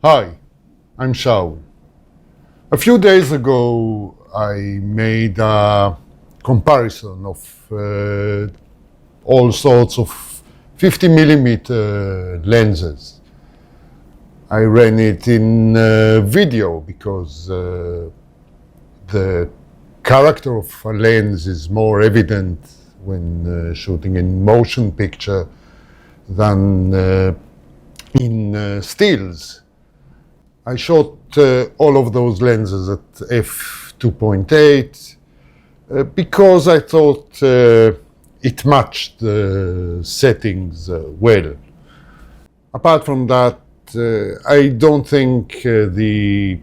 Hi, I'm Shaul. A few days ago, I made a comparison of all sorts of 50mm lenses. I ran it in video because the character of a lens is more evident when shooting in motion picture than in stills. I shot all of those lenses at f2.8 because I thought it matched the settings well. Apart from that, I don't think the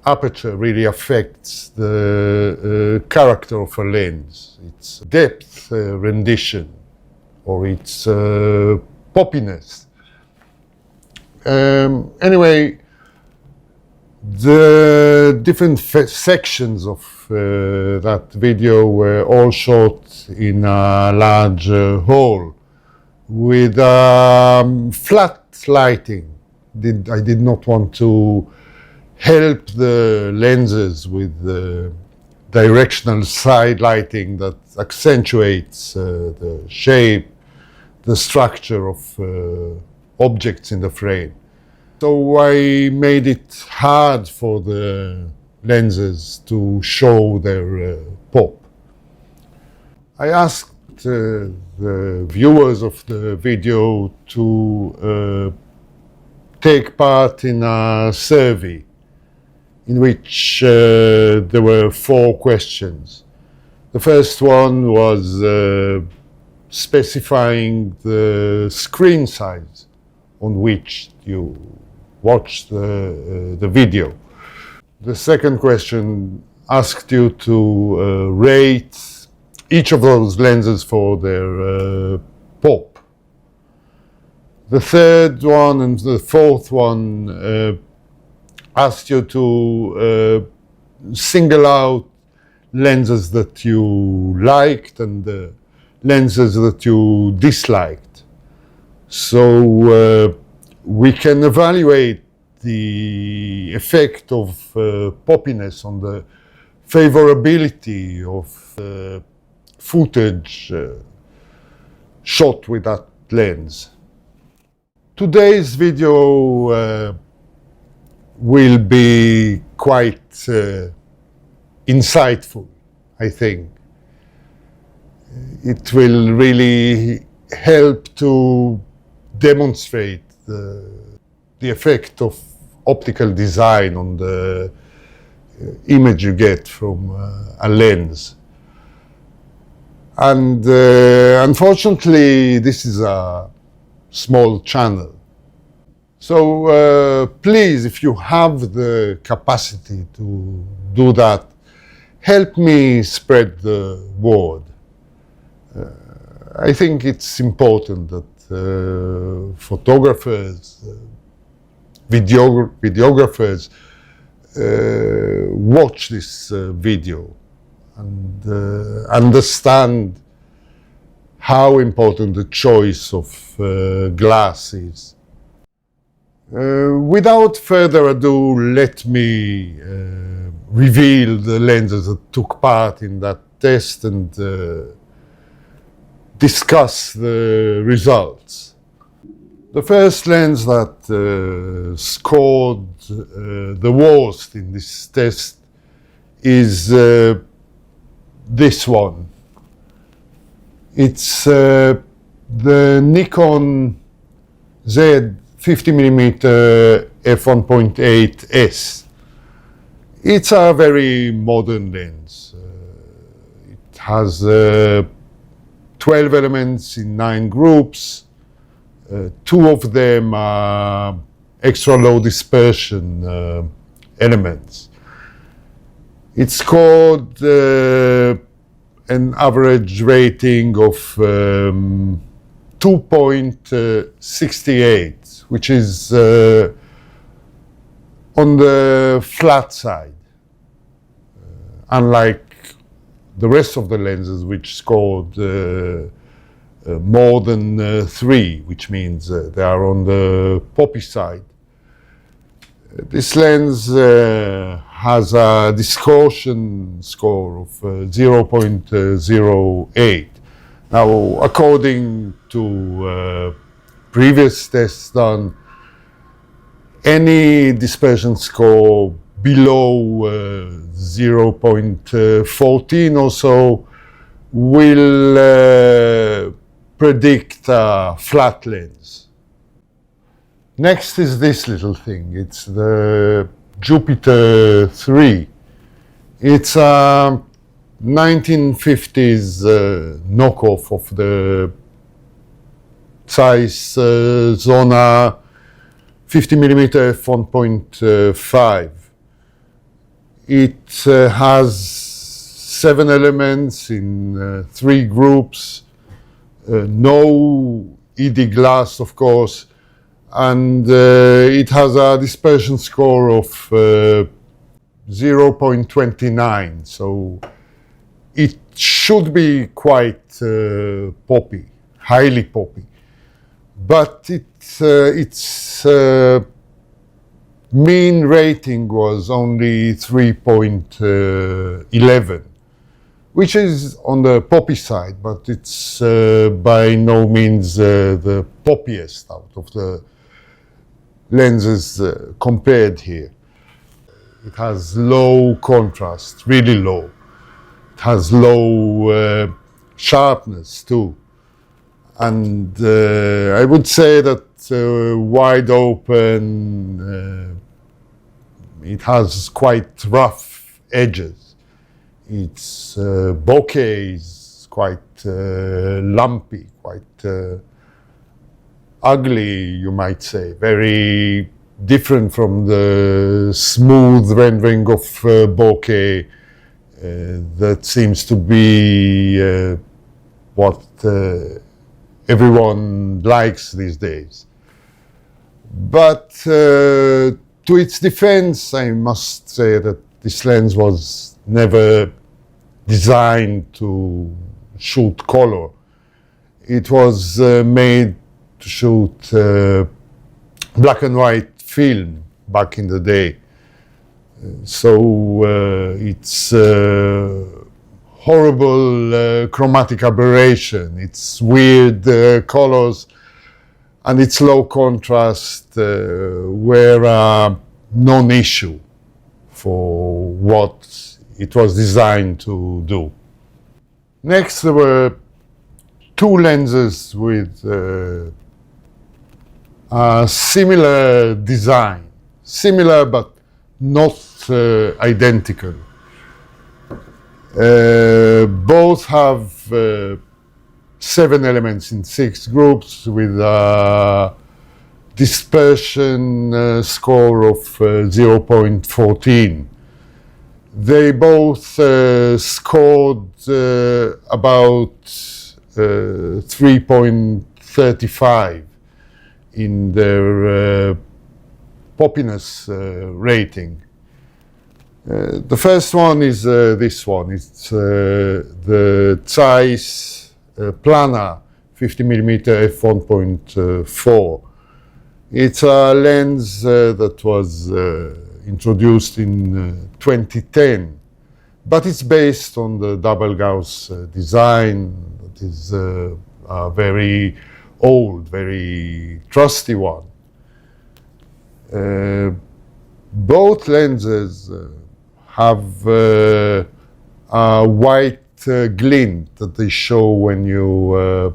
aperture really affects the character of a lens. Its depth rendition or its poppiness. Anyway, the different sections of that video were all shot in a large hall with flat lighting. I did not want to help the lenses with directional side lighting that accentuates the shape, the structure of objects in the frame. So I made it hard for the lenses to show their pop. I asked the viewers of the video to take part in a survey in which there were 4 questions. The first one was specifying the screen size on which you watch the video. The second question asked you to rate each of those lenses for their pop. The third one and the fourth one asked you to single out lenses that you liked and lenses that you disliked. So we can evaluate the effect of poppiness on the favorability of footage shot with that lens. Today's video will be quite insightful, I think. It will really help to demonstrate the effect of optical design on the image you get from a lens. And unfortunately, this is a small channel. So please, if you have the capacity to do that, help me spread the word. I think it's important that photographers, videographers watch this video and understand how important the choice of glass is. Without further ado, let me reveal the lenses that took part in that test and discuss the results. The first lens that scored the worst in this test is this one. It's the Nikon Z 50mm f1.8s. It's a very modern lens. It has 12 elements in 9 groups. 2 of them are extra low dispersion elements. It scored an average rating of 2.68, which is on the flat side, unlike the rest of the lenses, which scored more than 3, which means they are on the poppy side. This lens has a distortion score of 0.08. Now, according to previous tests done, any dispersion score below 0.14 or so will predict a flat lens. Next is this little thing. It's the Jupiter 3. It's a 1950s knockoff of the Zeiss Zona 50mm f1.5. It has 7 elements in 3 groups, no ED glass, of course, and it has a dispersion score of 0.29, so it should be quite poppy, highly poppy. But its mean rating was only 3.11, which is on the poppy side, but it's by no means the poppiest out of the lenses compared here. It has low contrast, really low. It has low sharpness too. And I would say that wide open, it has quite rough edges. Its bokeh is quite lumpy, quite ugly, you might say. Very different from the smooth rendering of bokeh that seems to be what everyone likes these days. But to its defense, I must say that this lens was never designed to shoot color. It was made to shoot black and white film back in the day. So it's horrible chromatic aberration, its weird colors, and its low contrast were a non-issue for what it was designed to do. Next, there were 2 lenses with a similar design, similar but not identical. Both have 7 elements in 6 groups with a dispersion score of 0.14. They both scored about 3.35 in their Poppiness rating. The first one is this one. It's the Zeiss Plana 50mm f1.4. It's a lens that was introduced in 2010, but it's based on the double Gauss design that is a very old, very trusty one. Both lenses have a white glint that they show when you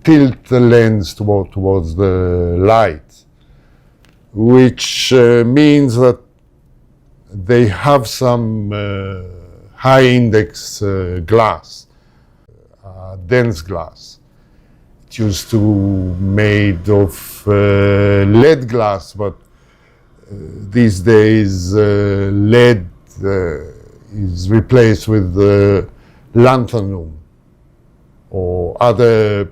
tilt the lens towards the light, which means that they have some high index glass, dense glass. It used to be made of lead glass, but these days lead is replaced with lanthanum or other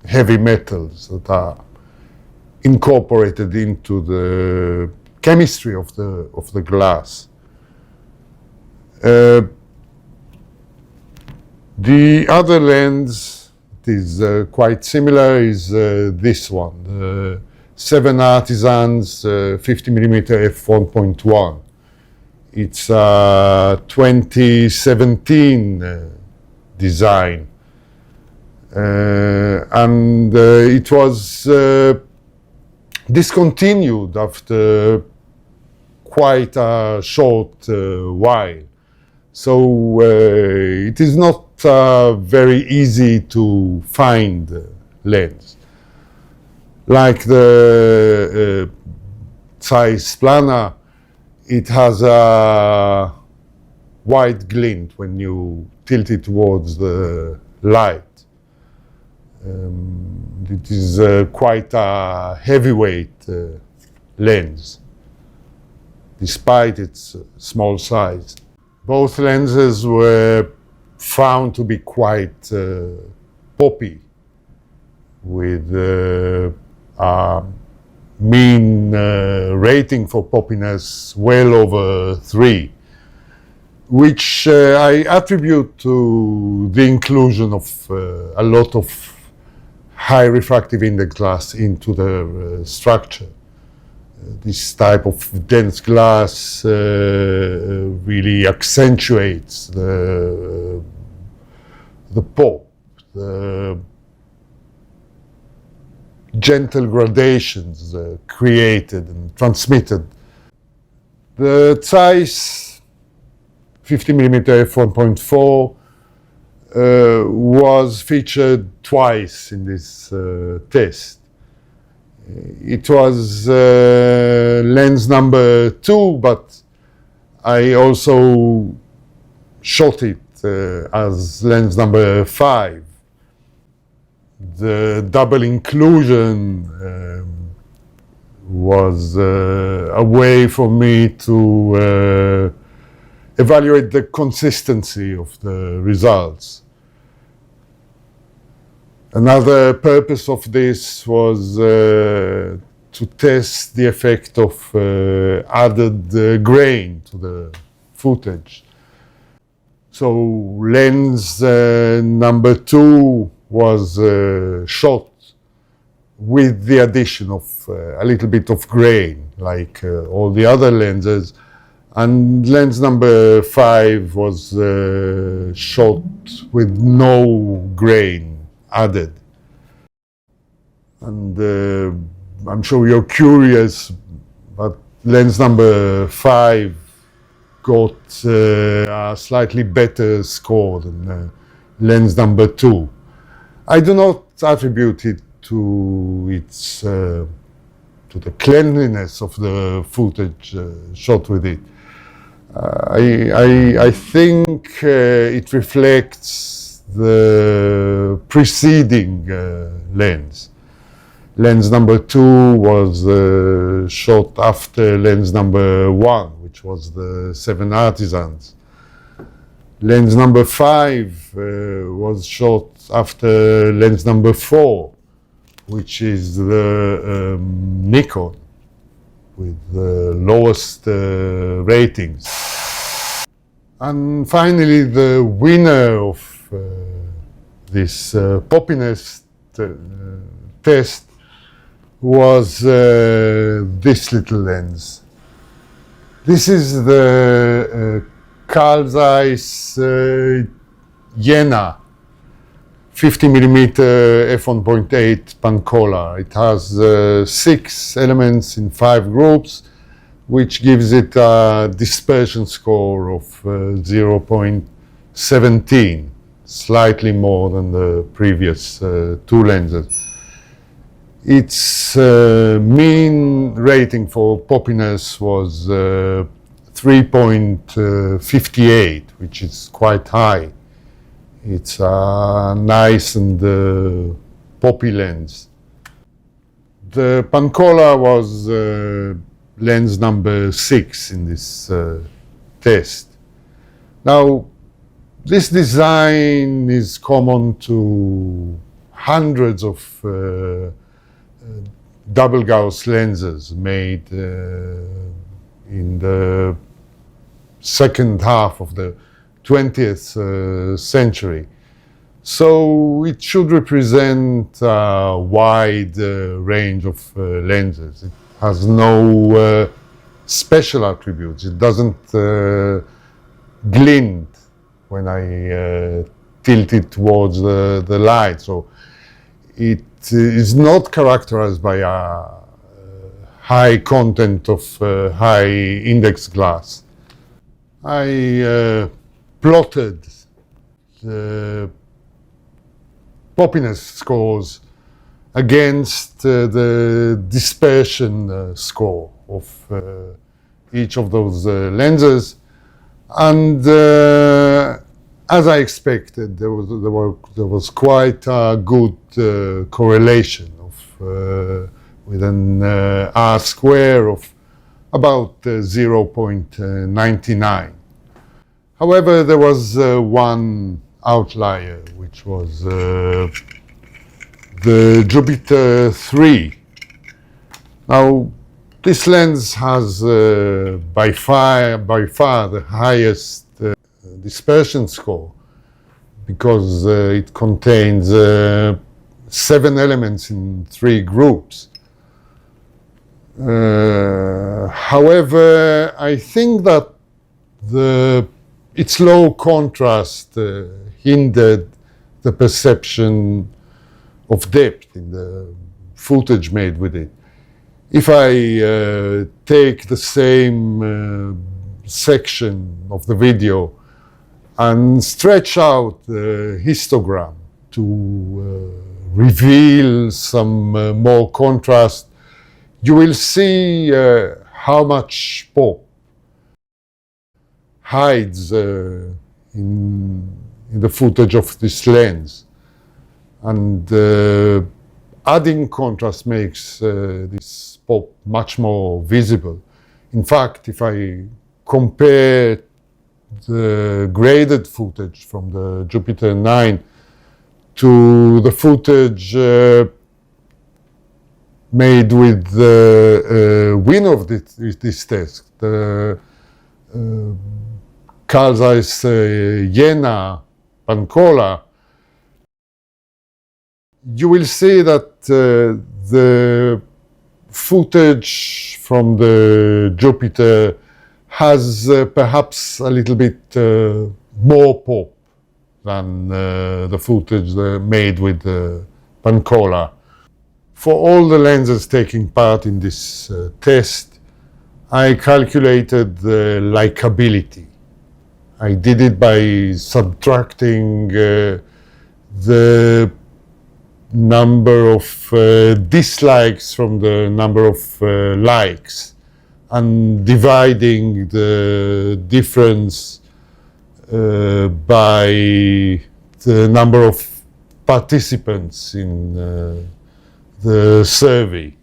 heavy metals that are incorporated into the chemistry of the glass. The other lens that is quite similar is this one, the 7 Artisans 50mm f1.1. It's a 2017 design, and it was discontinued after quite a short while. So it is not very easy to find lens. Like the Zeiss Plana, it has a white glint when you tilt it towards the light. It is quite a heavyweight lens, despite its small size. Both lenses were found to be quite poppy, with a mean rating for poppiness well over 3, which I attribute to the inclusion of a lot of high refractive index glass into the structure. This type of dense glass really accentuates the pop, the gentle gradations created and transmitted. The Zeiss 50mm f1.4 was featured twice in this test. It was lens number 2, but I also shot it as lens number 5. The double inclusion was a way for me to evaluate the consistency of the results. Another purpose of this was to test the effect of added grain to the footage. So lens number 2 was shot with the addition of a little bit of grain, like all the other lenses, and lens number 5 was shot with no grain added. And I'm sure you're curious, but lens number 5 got a slightly better score than lens number 2. I do not attribute it to its to the cleanliness of the footage shot with it. I think it reflects the preceding lens. Lens number 2 was shot after lens number 1, which was the 7 Artisans. Lens number 5 was shot after lens number 4, which is the Nikon with the lowest ratings. And finally, the winner of this Poppiness test was this little lens. This is the Carl Zeiss Jena 50mm f1.8 Pancola. It has 6 elements in 5 groups, which gives it a dispersion score of 0.17, slightly more than the previous 2 lenses. Its mean rating for poppiness was 3.58, which is quite high. It's a nice and poppy lens. The Pancola was lens number 6 in this test. Now, this design is common to hundreds of double Gauss lenses made in the second half of the 20th century. So it should represent a wide range of lenses. It has no special attributes. It doesn't glint when I tilt it towards the light. So it is not characterized by a high content of high index glass. I plotted the Poppiness scores against the dispersion score of each of those lenses, and as I expected, there was quite a good correlation of with an R square of about 0.99. However, there was one outlier, which was the Jupiter 3. Now, this lens has by far the highest dispersion score, because it contains 7 elements in 3 groups. However, I think that its low contrast hindered the perception of depth in the footage made with it. If I take the same section of the video and stretch out the histogram to reveal some more contrast, you will see how much pop hides in the footage of this lens. And adding contrast makes this pop much more visible. In fact, if I compare the graded footage from the Jupiter 9 to the footage made with the winner of this test, the Carl Zeiss Jena Pancola, you will see that the footage from the Jupiter has perhaps a little bit more pop than the footage made with the Pancola. For all the lenses taking part in this test, I calculated the likability. I did it by subtracting the number of dislikes from the number of likes, and dividing the difference by the number of participants in the survey.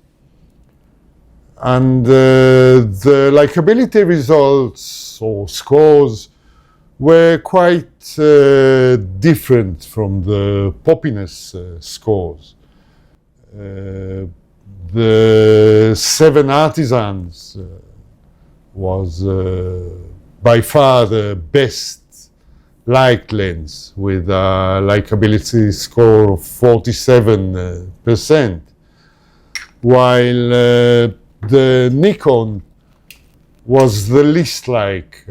And the likability results or scores were quite different from the Poppiness scores. The 7 Artisans was by far the best liked lens, with a likability score of 47%, while the Nikon was the least liked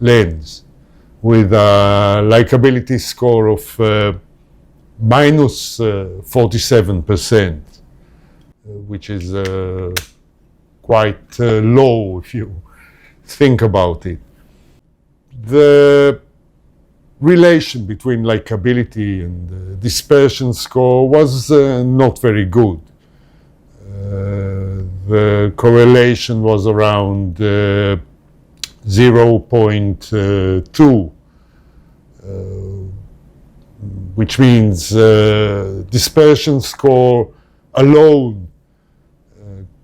lens, with a likability score of minus 47%, which is quite low if you think about it. The relation between likability and dispersion score was not very good. The correlation was around 0.2, which means dispersion score alone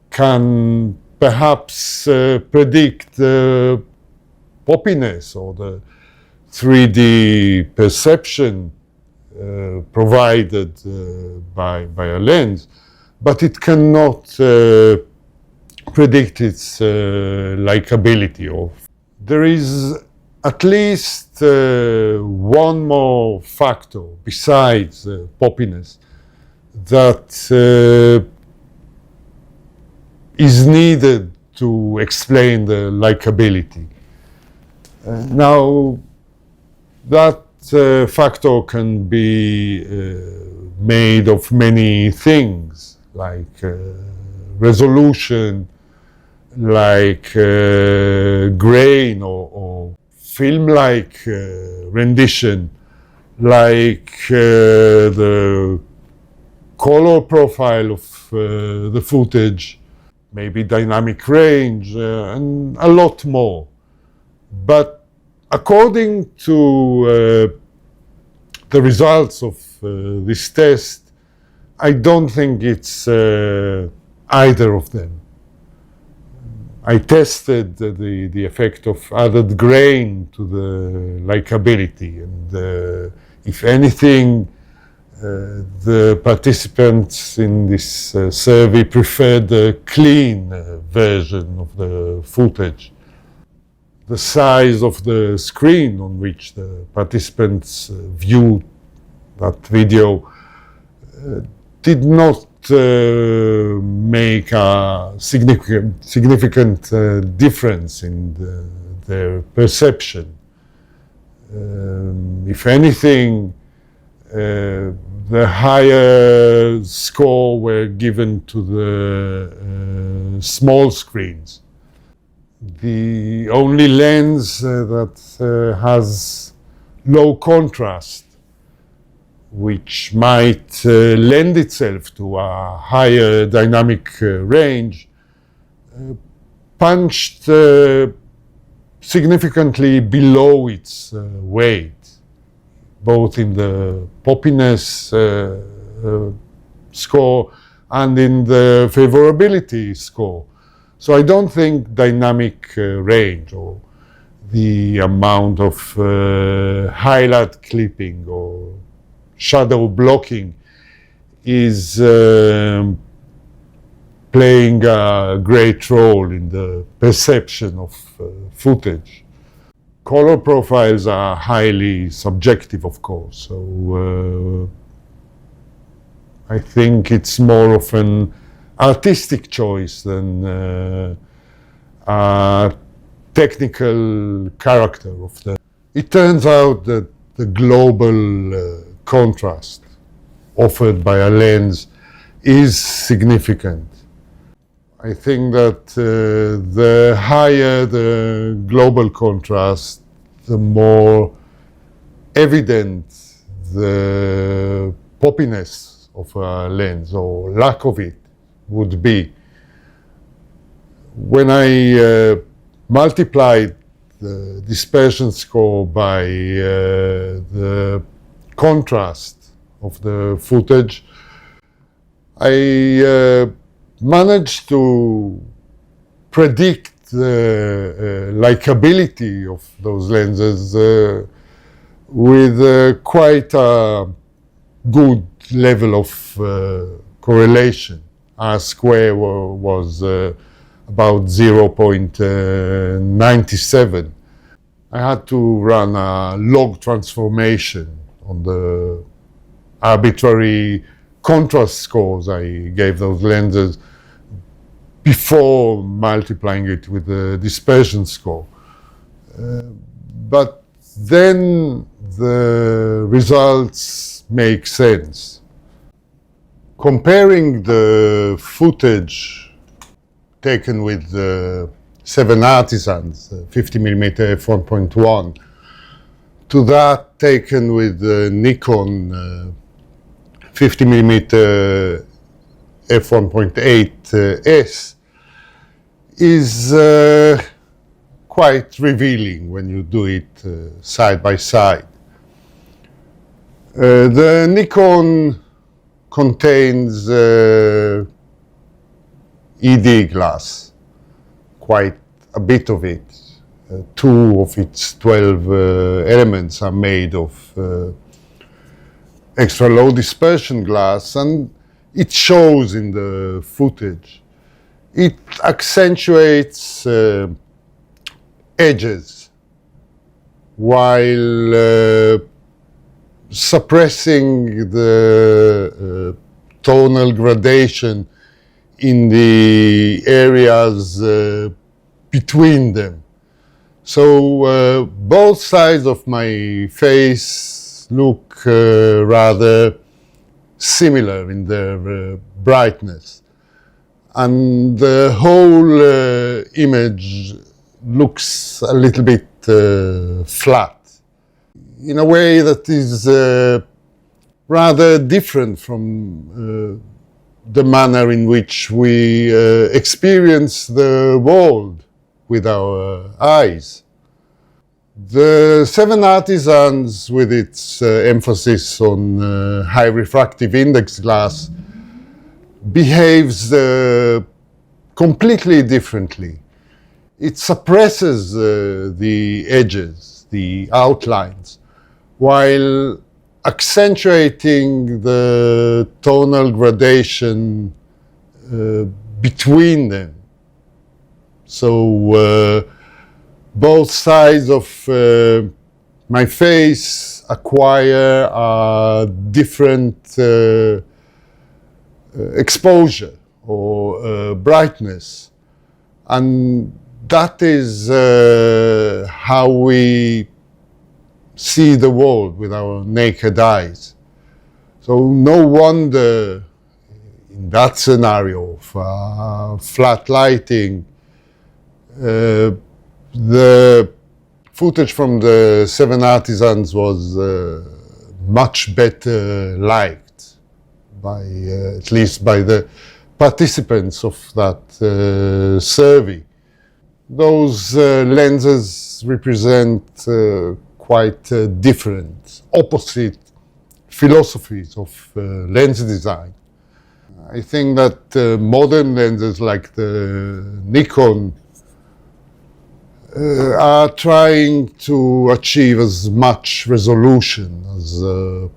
can perhaps predict the poppiness or the 3D perception provided by a lens, but it cannot predict its likability. There is at least one more factor besides poppiness that is needed to explain the likability. Now, that factor can be made of many things, like resolution, like grain or film-like rendition, like the color profile of the footage, maybe dynamic range, and a lot more. But according to the results of this test, I don't think it's either of them. I tested the effect of added grain to the likability, and if anything, the participants in this survey preferred the clean version of the footage. The size of the screen on which the participants viewed that video did not make a significant difference in their perception. If anything, the higher score were given to the small screens. The only lens that has low contrast, which might lend itself to a higher dynamic range, punched significantly below its weight, both in the poppiness score and in the favorability score. So I don't think dynamic range or the amount of highlight clipping or shadow blocking is playing a great role in the perception of footage. Color profiles are highly subjective, of course, so I think it's more of an artistic choice than a technical character of the. It turns out that the global contrast offered by a lens is significant. I think that the higher the global contrast, the more evident the poppiness of a lens or lack of it would be. When I multiplied the dispersion score by the contrast of the footage, I managed to predict the likability of those lenses with quite a good level of correlation. R square was about 0.97. I had to run a log transformation on the arbitrary contrast scores I gave those lenses before multiplying it with the dispersion score. But then the results make sense. Comparing the footage taken with the 7 Artisans, 50mm f1.1, to that taken with the Nikon 50mm f1.8s is quite revealing when you do it side by side. The Nikon contains ED glass, quite a bit of it. 2 of its 12 elements are made of extra low dispersion glass, and it shows in the footage. It accentuates edges while suppressing the tonal gradation in the areas between them. So both sides of my face look rather similar in their brightness. And the whole image looks a little bit flat, in a way that is rather different from the manner in which we experience the world with our eyes. The Seven Artisans, with its emphasis on high refractive index glass, behaves completely differently. It suppresses the edges, the outlines, while accentuating the tonal gradation between them. So both sides of my face acquire a different exposure or brightness, and that is how we see the world with our naked eyes. So no wonder in that scenario of flat lighting, the footage from the Seven Artisans was much better liked by, at least by the participants of that survey. Those lenses represent quite different, opposite philosophies of lens design. I think that modern lenses like the Nikon are trying to achieve as much resolution as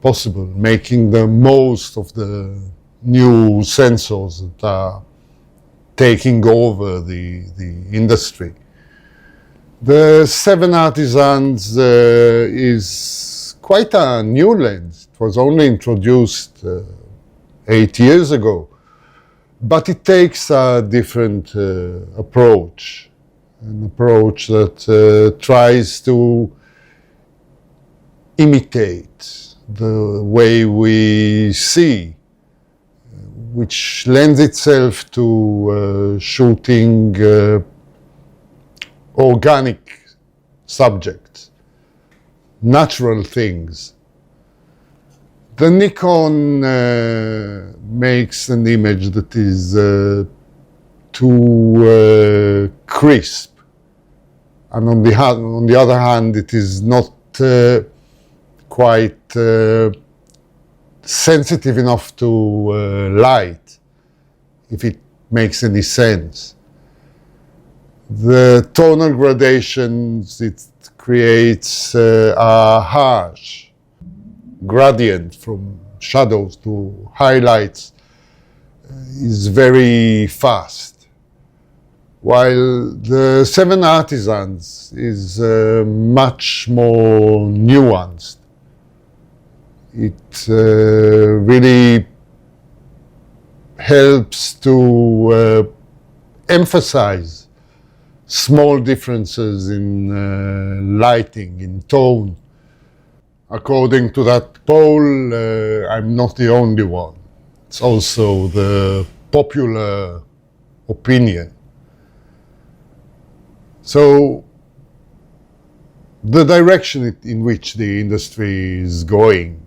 possible, making the most of the new sensors that are taking over the industry. The Seven Artisans is quite a new lens. It was only introduced 8 years ago, but it takes a different approach, an approach that tries to imitate the way we see, which lends itself to shooting organic subjects, natural things. The Nikon makes an image that is too crisp, and on the other hand, it is not quite sensitive enough to light, if it makes any sense. The tonal gradations it creates are harsh. Gradient from shadows to highlights is very fast, while the Seven Artisans is much more nuanced. It really helps to emphasize small differences in lighting, in tone. According to that poll, I'm not the only one. It's also the popular opinion. So the direction in which the industry is going,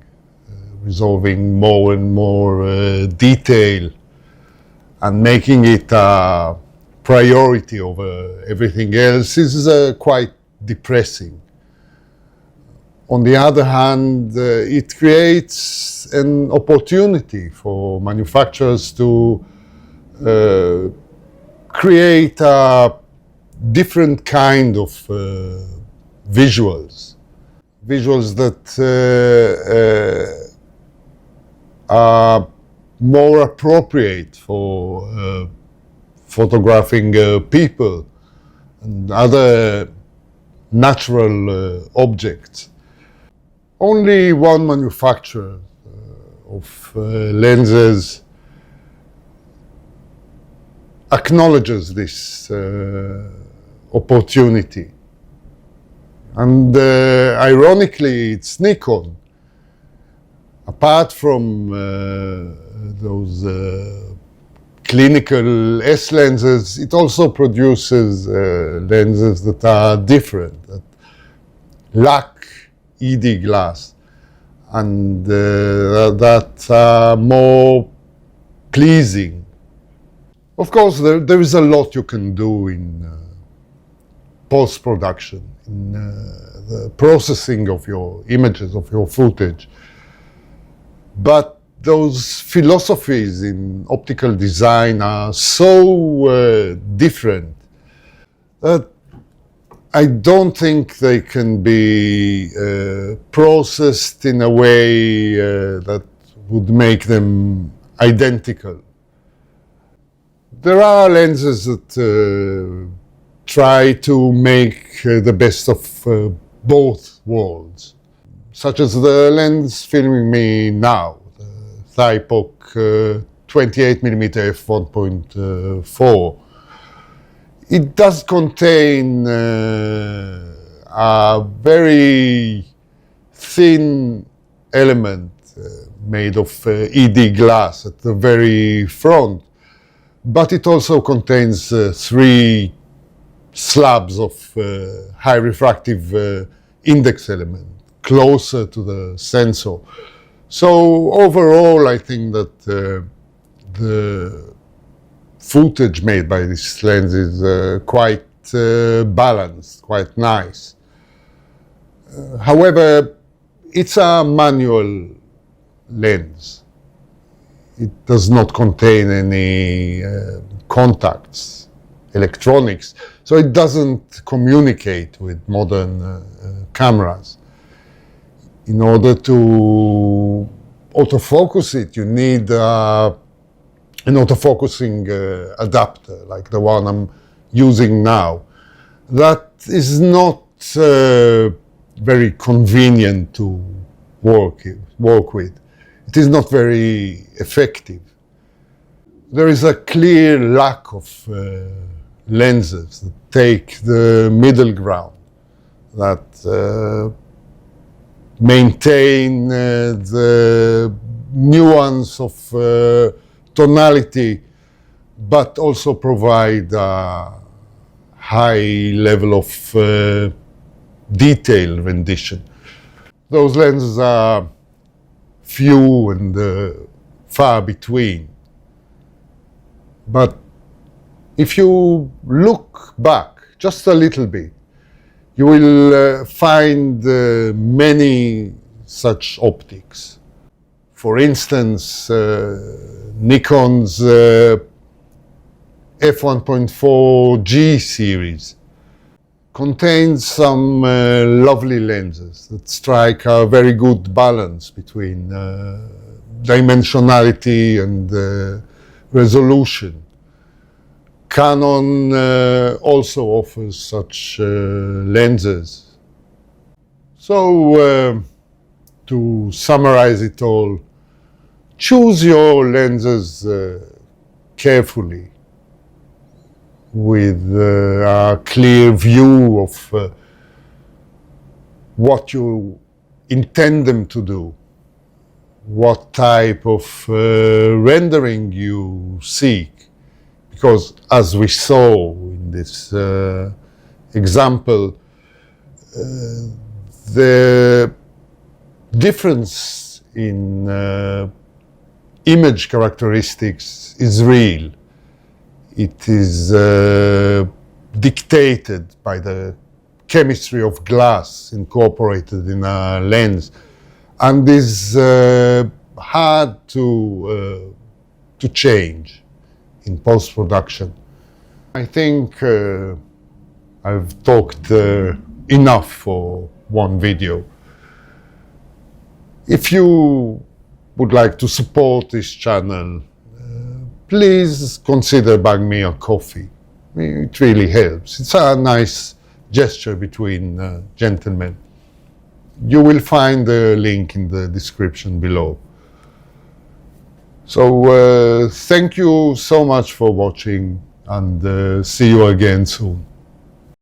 resolving more and more detail and making it a priority over everything else, is quite depressing. On the other hand, it creates an opportunity for manufacturers to create a different kind of visuals that are more appropriate for photographing people and other natural objects. Only one manufacturer of lenses acknowledges this opportunity. And ironically, it's Nikon. Apart from those clinical S lenses, it also produces lenses that are different, that lack ED glass, and that are more pleasing. Of course, there is a lot you can do in post-production, in the processing of your images, of your footage. But those philosophies in optical design are so different that I don't think they can be processed in a way that would make them identical. There are lenses that try to make the best of both worlds, such as the lens filming me now, the Thypoc 28mm f1.4. It does contain a very thin element made of ED glass at the very front, but it also contains 3 slabs of high refractive index element closer to the sensor. So overall, I think that the footage made by this lens is quite balanced, quite nice. However, it's a manual lens. It does not contain any contacts, electronics, so it doesn't communicate with modern cameras. In order to autofocus it, you need an autofocusing adapter, like the one I'm using now. That is not very convenient to work with. It is not very effective. There is a clear lack of lenses that take the middle ground, that maintain the nuance of tonality, but also provide a high level of detail rendition. Those lenses are few and far between. But if you look back just a little bit, you will find many such optics. For instance, Nikon's f1.4G series contains some lovely lenses that strike a very good balance between dimensionality and resolution. Canon also offers such lenses. So, to summarize it all, choose your lenses carefully, with a clear view of what you intend them to do, what type of rendering you seek. Because as we saw in this example, the difference in image characteristics is real. It is dictated by the chemistry of glass incorporated in a lens, and is hard to change in post-production. I think I've talked enough for one video. If you would like to support this channel, please consider buying me a coffee. It really helps. It's a nice gesture between gentlemen. You will find the link in the description below. So thank you so much for watching, and see you again soon.